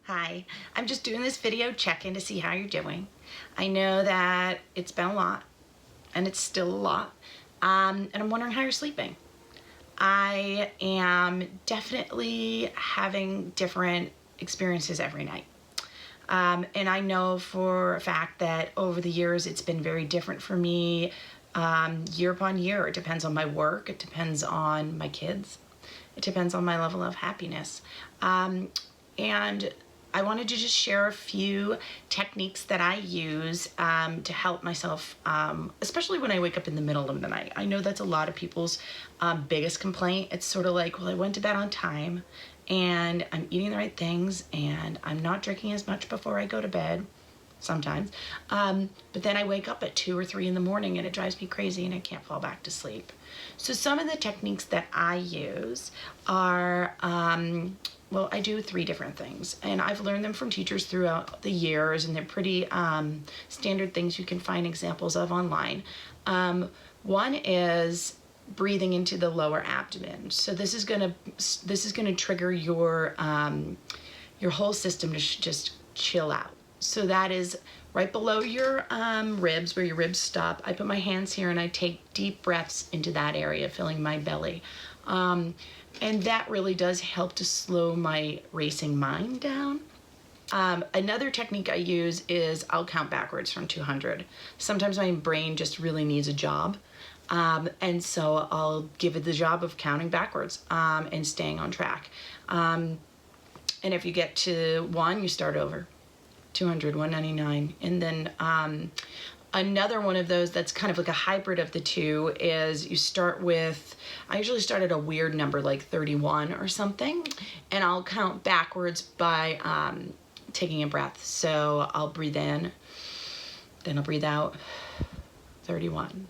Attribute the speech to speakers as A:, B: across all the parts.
A: Hi, I'm just doing this video check-in to see how you're doing. I know that it's been a lot, and it's still a lot, and I'm wondering how you're sleeping. I am definitely having different experiences every night. And I know for a fact that over the years it's been very different for me year upon year. It depends on my work, it depends on my kids, it depends on my level of happiness. And I wanted to just share a few techniques that I use to help myself, especially when I wake up in the middle of the night. I know that's a lot of people's biggest complaint. It's sort of like, well, I went to bed on time and I'm eating the right things and I'm not drinking as much before I go to bed sometimes. But then I wake up at 2 or 3 in the morning and it drives me crazy and I can't fall back to sleep. So some of the techniques that I use are, well, I do 3 different things, and I've learned them from teachers throughout the years, and they're pretty standard things you can find examples of online. One is breathing into the lower abdomen. So this is gonna trigger your whole system to just chill out. So that is right below your ribs, where your ribs stop. I put my hands here and I take deep breaths into that area, filling my belly. And that really does help to slow my racing mind down. Another technique I use is I'll count backwards from 200. Sometimes my brain just really needs a job. And so I'll give it the job of counting backwards and staying on track. And if you get to 1, you start over. 200, 199. And then another one of those that's kind of like a hybrid of the two is you start with, I usually start at a weird number like 31 or something, and I'll count backwards by taking a breath. So I'll breathe in, then I'll breathe out, 31,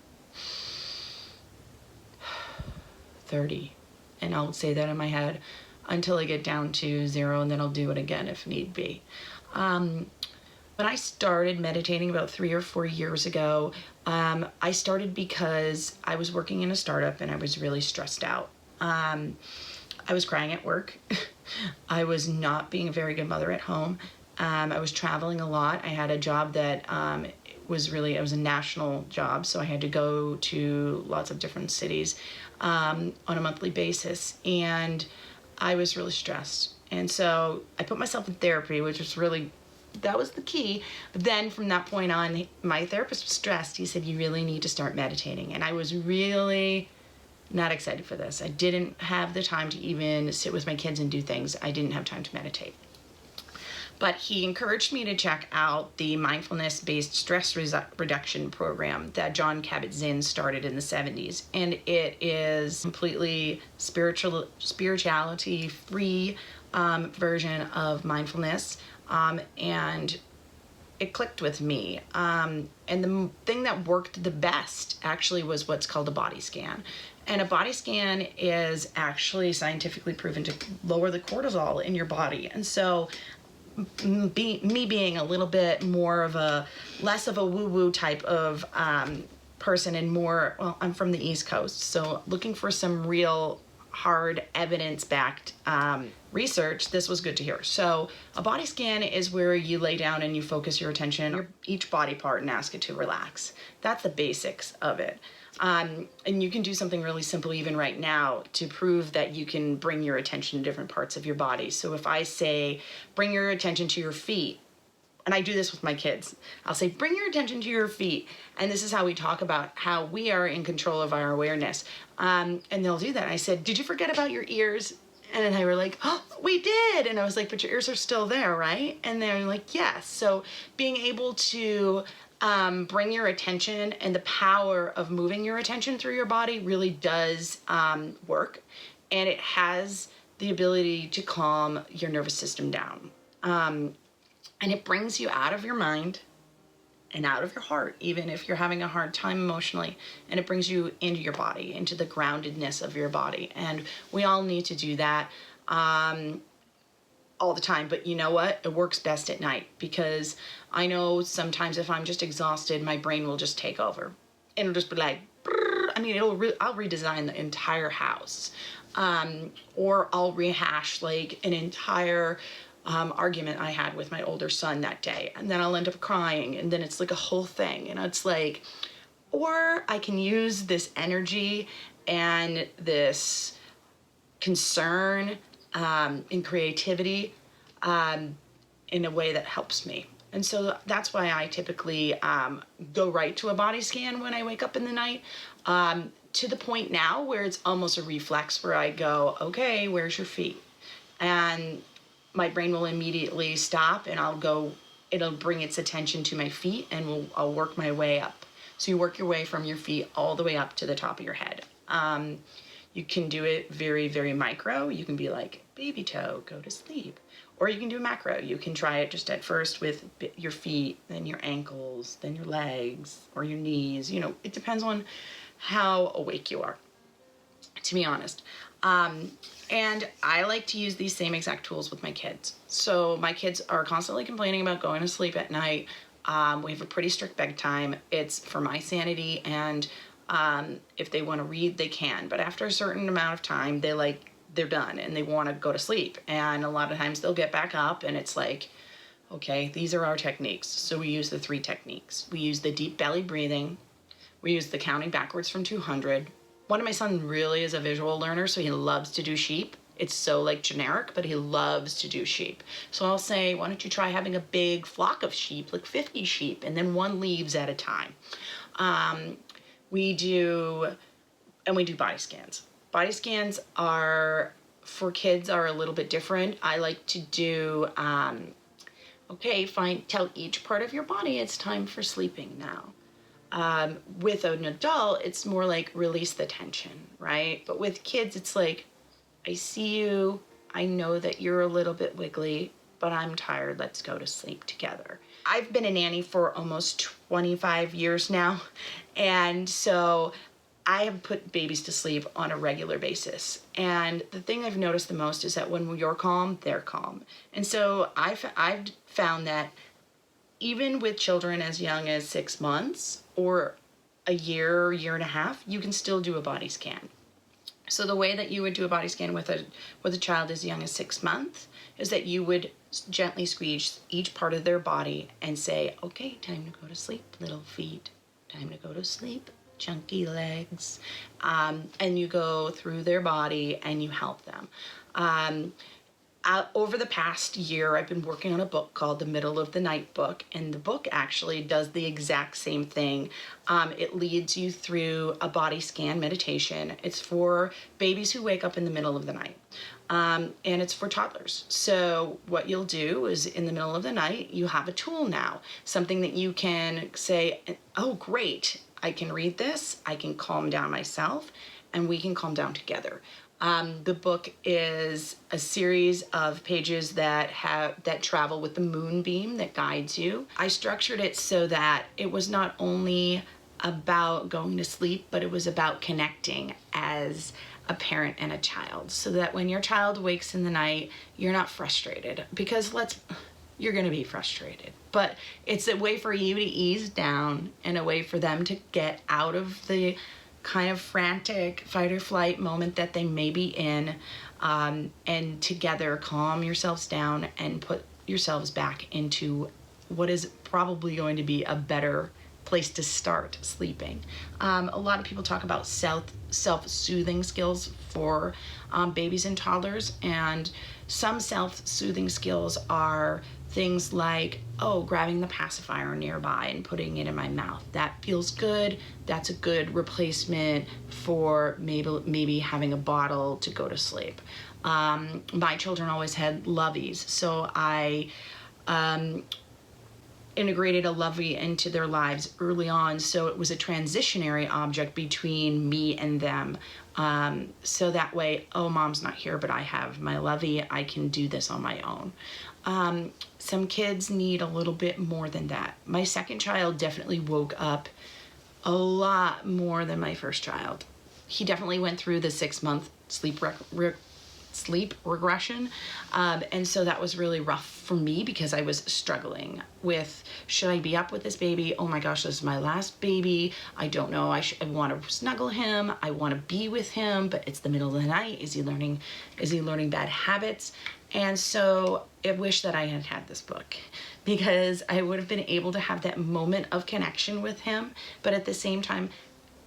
A: 30, and I'll say that in my head until I get down to 0, and then I'll do it again if need be. When I started meditating about 3 or 4 years ago, I started because I was working in a startup and I was really stressed out. I was crying at work. I was not being a very good mother at home. I was traveling a lot. I had a job that it was a national job, so I had to go to lots of different cities on a monthly basis, and I was really stressed. And so I put myself in therapy, which was really, that was the key. But then from that point on, my therapist was stressed. He said, you really need to start meditating. And I was really not excited for this. I didn't have the time to even sit with my kids and do things. I didn't have time to meditate. But he encouraged me to check out the mindfulness-based stress reduction program that Jon Kabat-Zinn started in the 70s. And it is completely spirituality-free version of mindfulness. And it clicked with me. And the thing that worked the best actually was what's called a body scan. And a body scan is actually scientifically proven to lower the cortisol in your body. And so me being a little bit more of less of a woo-woo type of person and more, well, I'm from the East Coast, so looking for some real hard evidence-backed research, this was good to hear. So a body scan is where you lay down and you focus your attention on each body part and ask it to relax. That's the basics of it. And you can do something really simple even right now to prove that you can bring your attention to different parts of your body. So if I say, bring your attention to your feet, and I do this with my kids, I'll say, bring your attention to your feet. And this is how we talk about how we are in control of our awareness. And they'll do that. I said, did you forget about your ears? And they were like, oh, we did. And I was like, but your ears are still there, right? And they're like, yes. So being able to bring your attention and the power of moving your attention through your body really does work. And it has the ability to calm your nervous system down. And it brings you out of your mind and out of your heart, even if you're having a hard time emotionally, and it brings you into your body, into the groundedness of your body. And we all need to do that all the time, but you know what? It works best at night, because I know sometimes if I'm just exhausted, my brain will just take over. It'll just be like, I mean, I'll redesign the entire house, or I'll rehash like an entire argument I had with my older son that day, and then I'll end up crying, and then it's like a whole thing, and it's like, or I can use this energy and this concern and creativity in a way that helps me. And so that's why I typically go right to a body scan when I wake up in the night, to the point now where it's almost a reflex where I go, okay, where's your feet? And my brain will immediately stop, and it'll bring its attention to my feet, and I'll work my way up. So you work your way from your feet all the way up to the top of your head. You can do it very, very micro. You can be like, baby toe, go to sleep. Or you can do macro. You can try it just at first with your feet, then your ankles, then your legs, or your knees. You know, it depends on how awake you are, to be honest. And I like to use these same exact tools with my kids. So my kids are constantly complaining about going to sleep at night. We have a pretty strict bedtime. It's for my sanity, and if they want to read, they can. But after a certain amount of time, they're done and they want to go to sleep. And a lot of times they'll get back up, and it's like, okay, these are our techniques. So we use the 3 techniques. We use the deep belly breathing. We use the counting backwards from 200. One of my sons really is a visual learner, so he loves to do sheep. It's so like generic, but he loves to do sheep. So I'll say, why don't you try having a big flock of sheep, like 50 sheep, and then 1 leaves at a time. We do body scans. Body scans are, for kids, are a little bit different. I like to do, okay, fine, tell each part of your body it's time for sleeping now. With an adult, it's more like release the tension, right? But with kids, it's like, I see you, I know that you're a little bit wiggly, but I'm tired, let's go to sleep together. I've been a nanny for almost 25 years now, and so I have put babies to sleep on a regular basis. And the thing I've noticed the most is that when you're calm, they're calm. And so I've found that even with children as young as 6 months or a year and a half, you can still do a body scan. So the way that you would do a body scan with a child as young as 6 months is that you would gently squeeze each part of their body and say, okay, time to go to sleep, little feet. Time to go to sleep, chunky legs. And you go through their body and you help them. Over the past year, I've been working on a book called The Middle of the Night book, and the book actually does the exact same thing. It leads you through a body scan meditation. It's for babies who wake up in the middle of the night, and it's for toddlers. So what you'll do is in the middle of the night, you have a tool now, something that you can say, oh, great, I can read this, I can calm down myself, and we can calm down together. The book is a series of pages that travel with the moonbeam that guides you. I structured it so that it was not only about going to sleep, but it was about connecting as a parent and a child, so that when your child wakes in the night, you're not frustrated, because you're going to be frustrated, but it's a way for you to ease down and a way for them to get out of the kind of frantic fight or flight moment that they may be in, and together calm yourselves down and put yourselves back into what is probably going to be a better place to start sleeping. A lot of people talk about self-soothing skills for babies and toddlers, and some self-soothing skills are things like, oh, grabbing the pacifier nearby and putting it in my mouth. That feels good. That's a good replacement for maybe having a bottle to go to sleep. My children always had loveys, so I integrated a lovey into their lives early on, so it was a transitionary object between me and them. So that way, oh, mom's not here, but I have my lovey, I can do this on my own. Some kids need a little bit more than that. My second child definitely woke up a lot more than my first child. He definitely went through the 6-month sleep regression, and so that was really rough for me because I was struggling with, should I be up with this baby? Oh my gosh, this is my last baby. I don't know. I want to snuggle him. I want to be with him, but it's the middle of the night. Is he learning bad habits? And so I wish that I had had this book, because I would have been able to have that moment of connection with him, but at the same time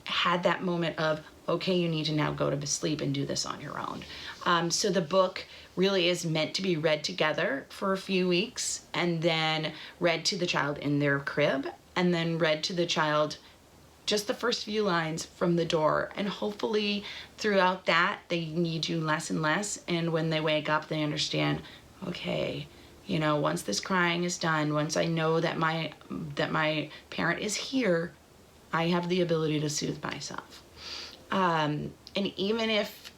A: had that moment of, okay, you need to now go to sleep and do this on your own. So the book really is meant to be read together for a few weeks, and then read to the child in their crib, and then read to the child just the first few lines from the door. And hopefully throughout that, they need you less and less. And when they wake up, they understand, okay, you know, once this crying is done, once I know that my parent is here, I have the ability to soothe myself. And even if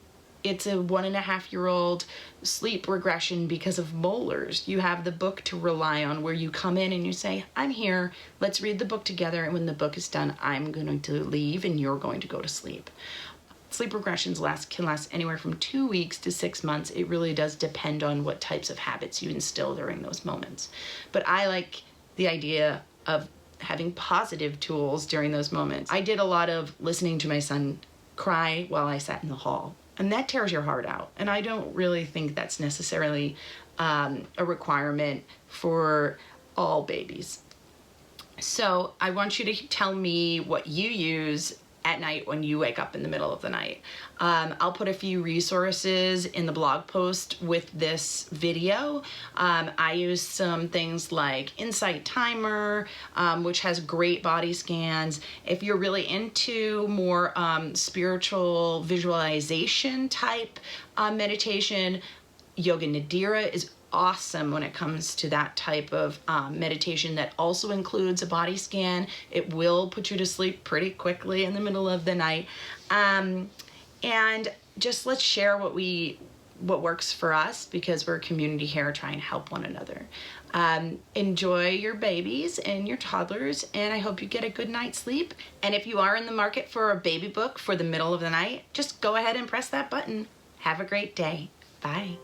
A: it's a 1.5-year-old sleep regression because of molars, you have the book to rely on, where you come in and you say, I'm here, let's read the book together, and when the book is done, I'm going to leave and you're going to go to sleep. Sleep regressions can last anywhere from 2 weeks to 6 months. It really does depend on what types of habits you instill during those moments. But I like the idea of having positive tools during those moments. I did a lot of listening to my son cry while I sat in the hall, and that tears your heart out. And I don't really think that's necessarily a requirement for all babies. So I want you to tell me what you use at night when you wake up in the middle of the night. I'll put a few resources in the blog post with this video. I use some things like Insight Timer, which has great body scans. If you're really into more spiritual visualization type meditation, Yoga Nidra is awesome when it comes to that type of meditation that also includes a body scan. It will put you to sleep pretty quickly in the middle of the night. And just let's share what works for us, because we're a community here trying to help one another. Enjoy your babies and your toddlers, and I hope you get a good night's sleep. And if you are in the market for a baby book for the middle of the night, just go ahead and press that button. Have a great day. Bye.